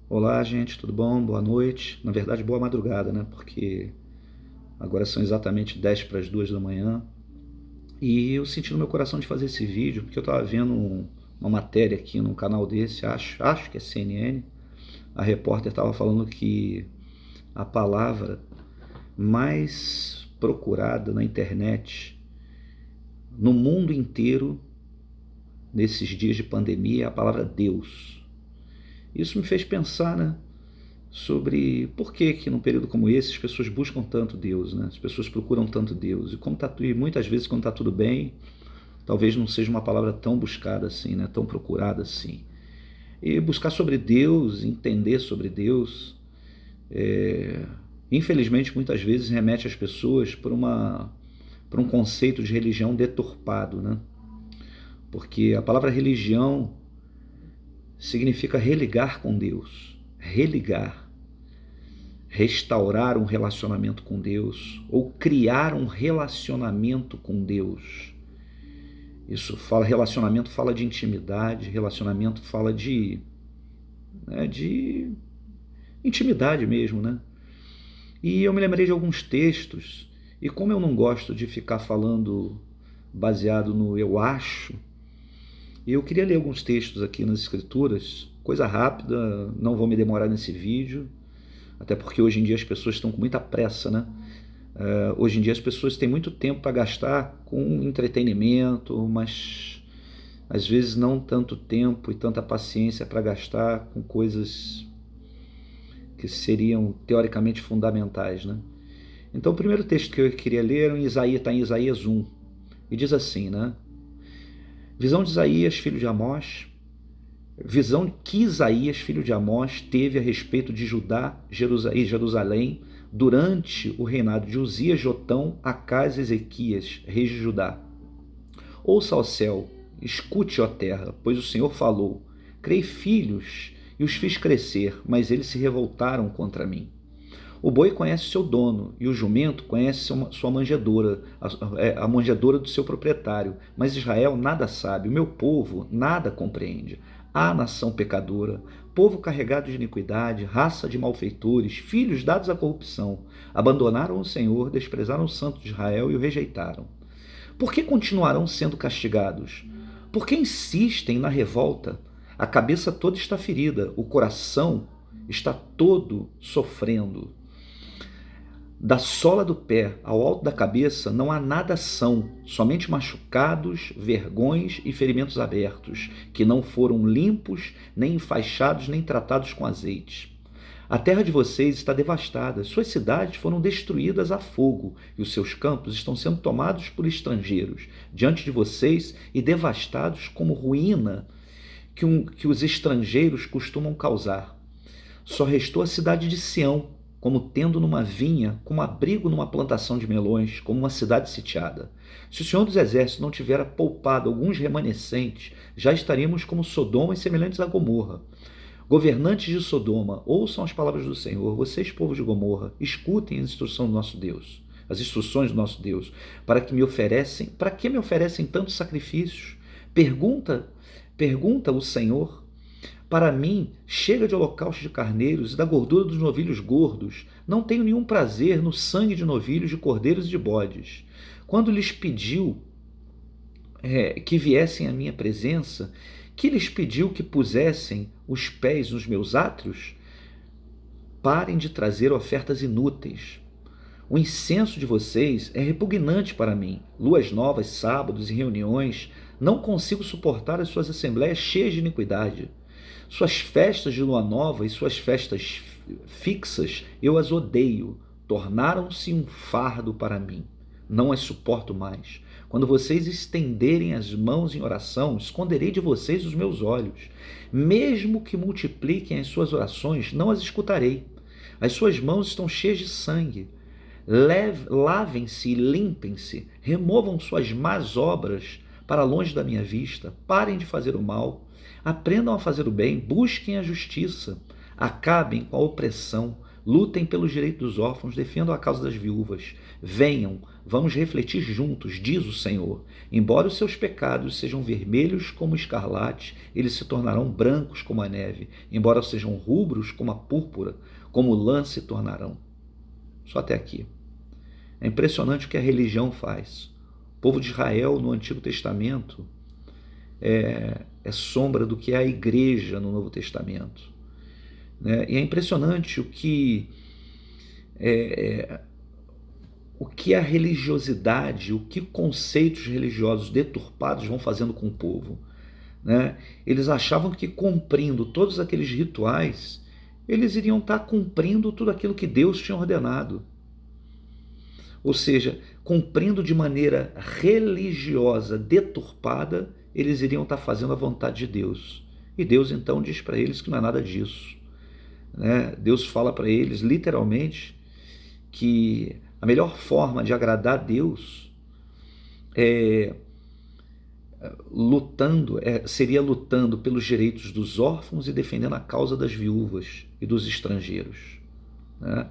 Olá, gente, tudo bom? Boa noite. Na verdade, boa madrugada, né? Porque agora são exatamente 10 para as 2 da manhã. E eu senti no meu coração de fazer esse vídeo, porque eu estava vendo uma matéria aqui num canal desse, acho que é CNN. A repórter estava falando que a palavra mais procurada na internet, no mundo inteiro, nesses dias de pandemia, é a palavra Deus. Isso me fez pensar, né? Sobre por que que num período como esse as pessoas buscam tanto Deus, né? As pessoas procuram tanto Deus. E muitas vezes quando está tudo bem, talvez não seja uma palavra tão buscada assim, né? Tão procurada assim. E buscar sobre Deus, entender sobre Deus, infelizmente muitas vezes remete as pessoas para um conceito de religião deturpado, né? Porque a palavra religião significa religar com Deus, religar, restaurar um relacionamento com Deus ou criar um relacionamento com Deus. Isso fala, relacionamento fala de intimidade, relacionamento fala de intimidade mesmo, né? E eu me lembrei de alguns textos, e como eu não gosto de ficar falando baseado no eu acho, eu queria ler alguns textos aqui nas escrituras, coisa rápida, não vou me demorar nesse vídeo, até porque hoje em dia as pessoas estão com muita pressa, né? Hoje em dia as pessoas têm muito tempo para gastar com entretenimento, mas às vezes não tanto tempo e tanta paciência para gastar com coisas que seriam teoricamente fundamentais, né? Então o primeiro texto que eu queria ler está em Isaías 1, e diz assim, né? Visão de Isaías, filho de Amós, visão que Isaías, filho de Amós, teve a respeito de Judá e Jerusalém durante o reinado de Uzias, Jotão, Acás e Ezequias, reis de Judá. Ouça, ó céu, escute, ó terra, pois o Senhor falou. Criei filhos e os fiz crescer, mas eles se revoltaram contra mim. O boi conhece seu dono e o jumento conhece sua manjedoura, a manjedoura do seu proprietário. Mas Israel nada sabe, o meu povo nada compreende. Ah, nação pecadora, povo carregado de iniquidade, raça de malfeitores, filhos dados à corrupção, abandonaram o Senhor, desprezaram o Santo de Israel e o rejeitaram. Por que continuarão sendo castigados? Por que insistem na revolta? A cabeça toda está ferida, o coração está todo sofrendo. Da sola do pé ao alto da cabeça não há nada são, somente machucados, vergões e ferimentos abertos, que não foram limpos, nem enfaixados, nem tratados com azeite. A terra de vocês está devastada, suas cidades foram destruídas a fogo, e os seus campos estão sendo tomados por estrangeiros, diante de vocês e devastados como ruína que os estrangeiros costumam causar. Só restou a cidade de Sião, como tendo numa vinha, como abrigo numa plantação de melões, como uma cidade sitiada. Se o Senhor dos Exércitos não tivera poupado alguns remanescentes, já estaríamos como Sodoma e semelhantes a Gomorra. Governantes de Sodoma, ouçam as palavras do Senhor, vocês, povo de Gomorra, escutem as instruções do nosso Deus, as instruções do nosso Deus, para que me oferecem tantos sacrifícios? Pergunta o Senhor. Para mim, chega de holocaustos de carneiros e da gordura dos novilhos gordos. Não tenho nenhum prazer no sangue de novilhos, de cordeiros e de bodes. Quando lhes pediu que viessem à minha presença, que lhes pediu que pusessem os pés nos meus átrios? Parem de trazer ofertas inúteis. O incenso de vocês é repugnante para mim. Luas novas, sábados e reuniões. Não consigo suportar as suas assembleias cheias de iniquidade. Suas festas de lua nova e suas festas fixas eu as odeio. Tornaram-se um fardo para mim. Não as suporto mais. Quando vocês estenderem as mãos em oração, esconderei de vocês os meus olhos. Mesmo que multipliquem as suas orações, não as escutarei. As suas mãos estão cheias de sangue. Lavem-se e limpem-se. Removam suas más obras para longe da minha vista. Parem de fazer o mal. Aprendam a fazer o bem. Busquem a justiça. Acabem com a opressão. lutem pelos direitos dos órfãos, defendam a causa das viúvas. Venham, vamos refletir juntos, diz o Senhor. Embora os seus pecados sejam vermelhos como escarlate, eles se tornarão brancos como a neve. Embora sejam rubros como a púrpura, como lã se tornarão. Só até aqui. É impressionante o que a religião faz. O povo de Israel, no Antigo Testamento, é sombra do que é a igreja no Novo Testamento. Né? E é impressionante o que a religiosidade, o que conceitos religiosos deturpados vão fazendo com o povo. Né? Eles achavam que cumprindo todos aqueles rituais, eles iriam estar cumprindo tudo aquilo que Deus tinha ordenado. Ou seja, cumprindo de maneira religiosa, deturpada, eles iriam estar fazendo a vontade de Deus. E Deus então diz para eles que não é nada disso. Né? Deus fala para eles, literalmente, que a melhor forma de agradar a Deus seria lutando pelos direitos dos órfãos e defendendo a causa das viúvas e dos estrangeiros. Né?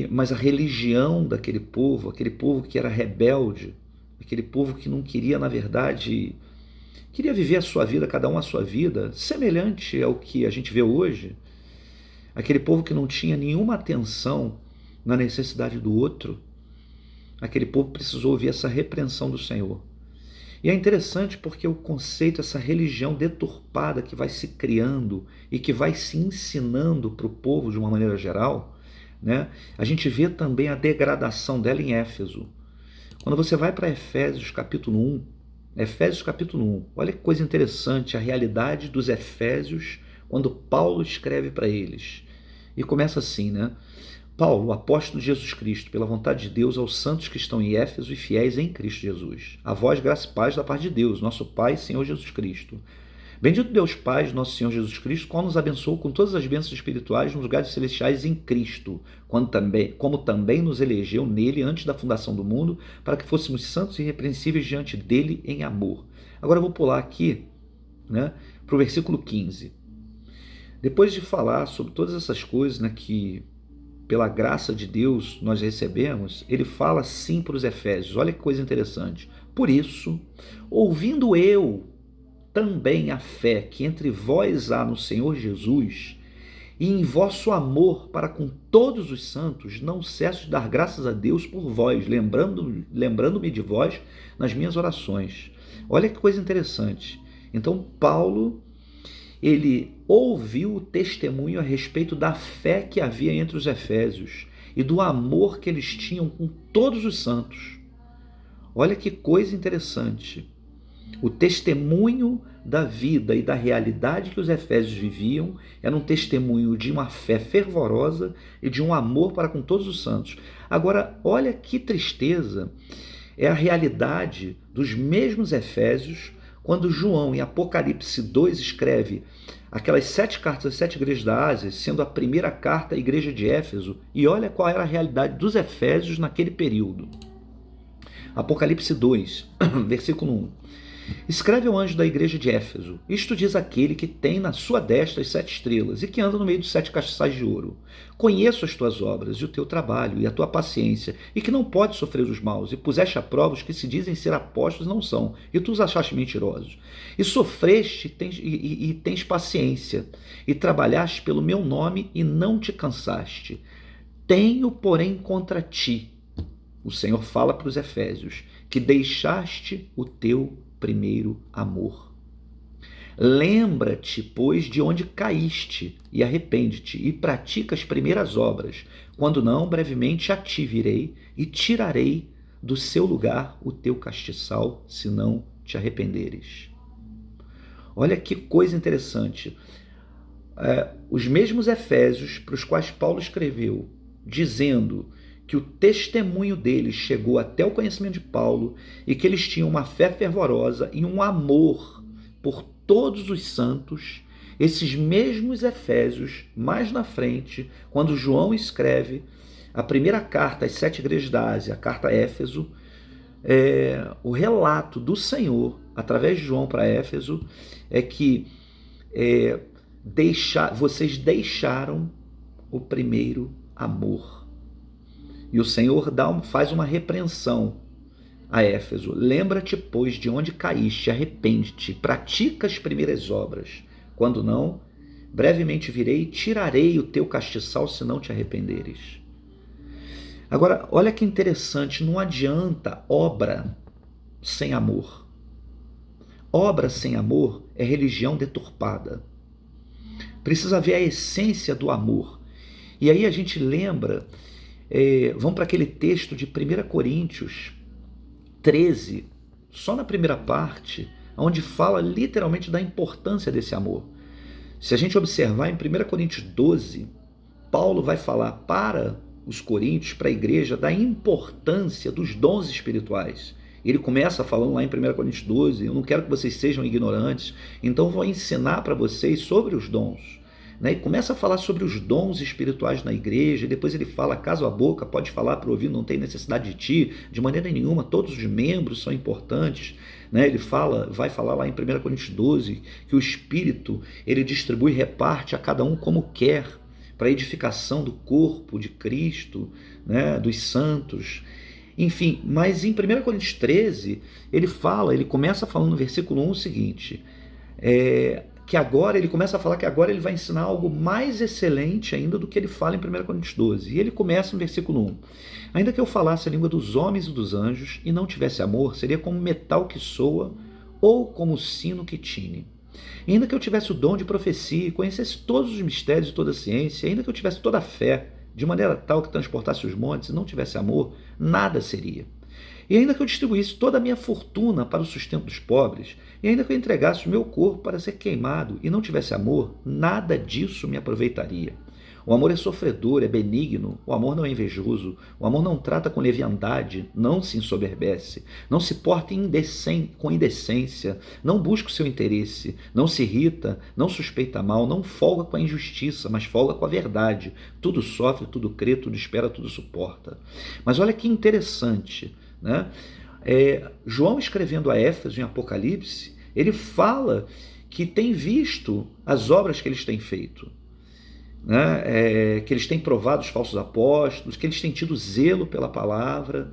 Mas a religião daquele povo, aquele povo que era rebelde, aquele povo que não queria, na verdade, queria viver a sua vida, cada um a sua vida, semelhante ao que a gente vê hoje, aquele povo que não tinha nenhuma atenção na necessidade do outro, aquele povo precisou ouvir essa repreensão do Senhor. E é interessante porque o conceito, essa religião deturpada que vai se criando e que vai se ensinando para o povo de uma maneira geral, né? A gente vê também a degradação dela em Éfeso. Quando você vai para Efésios capítulo 1, olha que coisa interessante, a realidade dos Efésios quando Paulo escreve para eles. E começa assim, né? Paulo, apóstolo de Jesus Cristo, pela vontade de Deus, aos santos que estão em Éfeso e fiéis em Cristo Jesus. A vós, graça e paz da parte de Deus, nosso Pai e Senhor Jesus Cristo. Bendito Deus Pai de nosso Senhor Jesus Cristo, qual nos abençoou com todas as bênçãos espirituais nos lugares celestiais em Cristo, como também nos elegeu nele antes da fundação do mundo, para que fôssemos santos e irrepreensíveis diante dele em amor. Agora eu vou pular aqui, né, para o versículo 15. Depois de falar sobre todas essas coisas, né, que pela graça de Deus nós recebemos, ele fala sim para os Efésios. Olha que coisa interessante. Por isso, ouvindo eu também a fé que entre vós há no Senhor Jesus, e em vosso amor para com todos os santos, não cesso de dar graças a Deus por vós, lembrando-me de vós nas minhas orações. Olha que coisa interessante. Então, Paulo, ele ouviu o testemunho a respeito da fé que havia entre os Efésios e do amor que eles tinham com todos os santos. Olha que coisa interessante. O testemunho da vida e da realidade que os Efésios viviam era um testemunho de uma fé fervorosa e de um amor para com todos os santos. Agora, olha que tristeza, é a realidade dos mesmos Efésios quando João, em Apocalipse 2, escreve aquelas 7 cartas às 7 igrejas da Ásia, sendo a primeira carta à igreja de Éfeso, e olha qual era a realidade dos Efésios naquele período. Apocalipse 2, versículo 1. Escreve ao anjo da igreja de Éfeso: isto diz aquele que tem na sua destra as 7 estrelas e que anda no meio dos 7 castiçais de ouro. Conheço as tuas obras e o teu trabalho e a tua paciência, e que não podes sofrer os maus, e puseste à prova os que se dizem ser apóstolos não são, e tu os achaste mentirosos. E sofreste e tens paciência, e trabalhaste pelo meu nome e não te cansaste. Tenho, porém, contra ti, o Senhor fala para os Efésios, que deixaste o teu primeiro amor. Lembra-te, pois, de onde caíste, e arrepende-te, e pratica as primeiras obras. Quando não, brevemente a ti virei, e tirarei do seu lugar o teu castiçal, se não te arrependeres. Olha que coisa interessante. Os mesmos Efésios para os quais Paulo escreveu, dizendo que o testemunho deles chegou até o conhecimento de Paulo e que eles tinham uma fé fervorosa e um amor por todos os santos, esses mesmos Efésios, mais na frente, quando João escreve a primeira carta às 7 igrejas da Ásia, a carta a Éfeso, o relato do Senhor, através de João para Éfeso, é que vocês deixaram o primeiro amor. E o Senhor faz uma repreensão a Éfeso. Lembra-te, pois, de onde caíste, arrepende-te, pratica as primeiras obras. Quando não, brevemente virei e tirarei o teu castiçal se não te arrependeres. Agora, olha que interessante, não adianta obra sem amor. Obra sem amor é religião deturpada. Precisa haver a essência do amor. E aí a gente lembra, vamos para aquele texto de 1 Coríntios 13, só na primeira parte, onde fala literalmente da importância desse amor. Se a gente observar em 1 Coríntios 12, Paulo vai falar para os coríntios, para a igreja, da importância dos dons espirituais. Ele começa falando lá em 1 Coríntios 12, eu não quero que vocês sejam ignorantes, então vou ensinar para vocês sobre os dons. E começa a falar sobre os dons espirituais na igreja, e depois ele fala, caso a boca pode falar para o ouvido, não tem necessidade de ti, de maneira nenhuma, todos os membros são importantes. Ele vai falar lá em 1 Coríntios 12, que o Espírito, ele distribui e reparte a cada um como quer, para a edificação do corpo de Cristo, dos santos. Enfim, mas em 1 Coríntios 13, ele começa falando no versículo 1 o seguinte, que agora ele começa a falar que agora ele vai ensinar algo mais excelente ainda do que ele fala em 1 Coríntios 12. E ele começa no versículo 1. Ainda que eu falasse a língua dos homens e dos anjos e não tivesse amor, seria como metal que soa ou como sino que tine. E ainda que eu tivesse o dom de profecia e conhecesse todos os mistérios e toda a ciência, ainda que eu tivesse toda a fé, de maneira tal que transportasse os montes e não tivesse amor, nada seria. E ainda que eu distribuísse toda a minha fortuna para o sustento dos pobres, e ainda que eu entregasse o meu corpo para ser queimado e não tivesse amor, nada disso me aproveitaria. O amor é sofredor, é benigno, o amor não é invejoso, o amor não trata com leviandade, não se ensoberbece, não se porta com indecência, não busca o seu interesse, não se irrita, não suspeita mal, não folga com a injustiça, mas folga com a verdade. Tudo sofre, tudo crê, tudo espera, tudo suporta. Mas olha que interessante, João, escrevendo a Éfeso em Apocalipse, ele fala que tem visto as obras que eles têm feito, que eles têm provado os falsos apóstolos, que eles têm tido zelo pela palavra,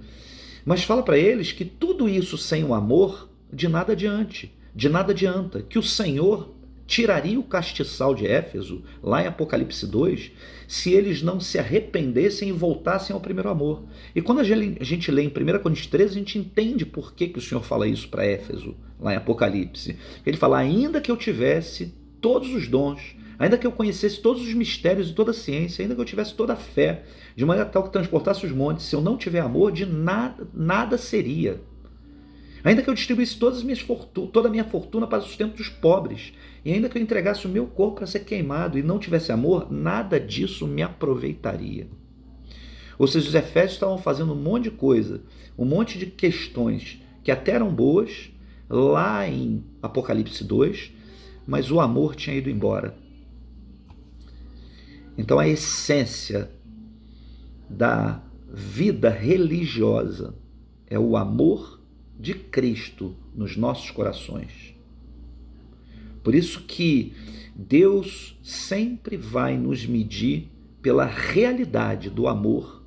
mas fala para eles que tudo isso sem o amor de nada adianta, que o Senhor tiraria o castiçal de Éfeso, lá em Apocalipse 2, se eles não se arrependessem e voltassem ao primeiro amor. E quando a gente lê em 1 Coríntios 13, a gente entende por que o Senhor fala isso para Éfeso, lá em Apocalipse. Ele fala, ainda que eu tivesse todos os dons, ainda que eu conhecesse todos os mistérios e toda a ciência, ainda que eu tivesse toda a fé, de maneira tal que transportasse os montes, se eu não tiver amor, de nada seria. Ainda que eu distribuísse toda a minha fortuna para o sustento dos pobres, e ainda que eu entregasse o meu corpo para ser queimado e não tivesse amor, nada disso me aproveitaria. Ou seja, os efésios estavam fazendo um monte de coisa, um monte de questões que até eram boas, lá em Apocalipse 2, mas o amor tinha ido embora. Então a essência da vida religiosa é o amor de Cristo nos nossos corações. Por isso que Deus sempre vai nos medir pela realidade do amor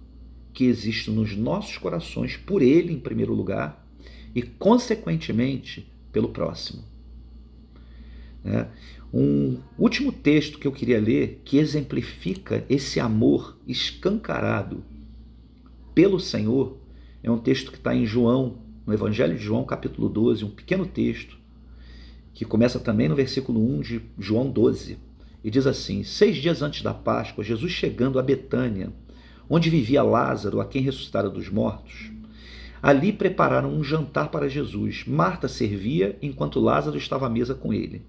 que existe nos nossos corações por Ele em primeiro lugar e consequentemente pelo próximo. Um último texto que eu queria ler que exemplifica esse amor escancarado pelo Senhor é um texto que está em João, no Evangelho de João, capítulo 12, um pequeno texto, que começa também no versículo 1 de João 12, e diz assim: 6 dias antes da Páscoa, Jesus chegando a Betânia, onde vivia Lázaro, a quem ressuscitara dos mortos, ali prepararam um jantar para Jesus. Marta servia, enquanto Lázaro estava à mesa com ele.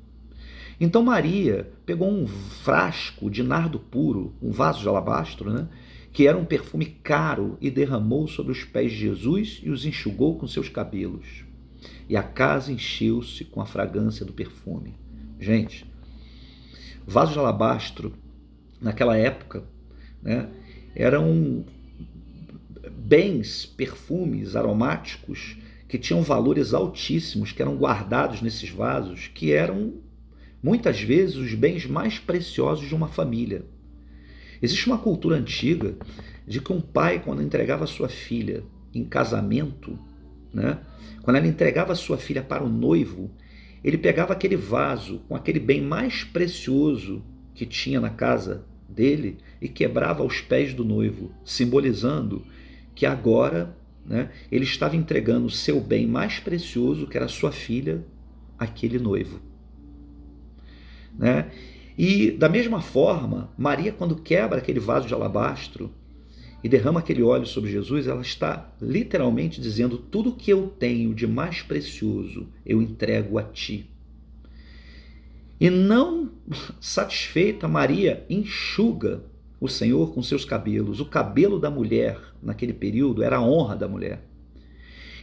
Então Maria pegou um frasco de nardo puro, um vaso de alabastro, que era um perfume caro, e derramou sobre os pés de Jesus e os enxugou com seus cabelos. E a casa encheu-se com a fragrância do perfume. Gente, vaso de alabastro, naquela época, eram bens, perfumes aromáticos que tinham valores altíssimos, que eram guardados nesses vasos, que eram muitas vezes os bens mais preciosos de uma família. Existe uma cultura antiga de que um pai, quando entregava sua filha em casamento, né, quando ela entregava sua filha para o noivo, ele pegava aquele vaso com aquele bem mais precioso que tinha na casa dele e quebrava aos pés do noivo, simbolizando que agora, né, ele estava entregando o seu bem mais precioso, que era sua filha, àquele noivo. Né? E da mesma forma, Maria, quando quebra aquele vaso de alabastro e derrama aquele óleo sobre Jesus, ela está literalmente dizendo: tudo que eu tenho de mais precioso eu entrego a ti. E não satisfeita, Maria enxuga o Senhor com seus cabelos. O cabelo da mulher naquele período era a honra da mulher.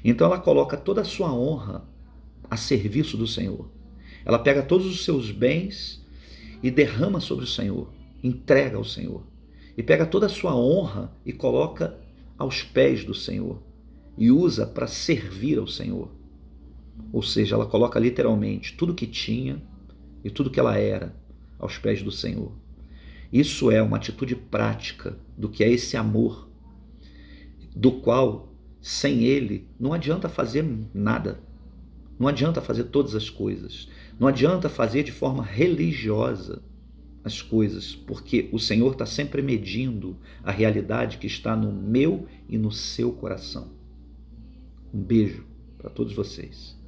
Então ela coloca toda a sua honra a serviço do Senhor. Ela pega todos os seus bens e derrama sobre o Senhor, entrega ao Senhor. E pega toda a sua honra e coloca aos pés do Senhor. E usa para servir ao Senhor. Ou seja, ela coloca literalmente tudo que tinha e tudo que ela era aos pés do Senhor. Isso é uma atitude prática do que é esse amor, do qual, sem ele, não adianta fazer nada. Não adianta fazer todas as coisas. Não adianta fazer de forma religiosa as coisas, porque o Senhor está sempre medindo a realidade que está no meu e no seu coração. Um beijo para todos vocês.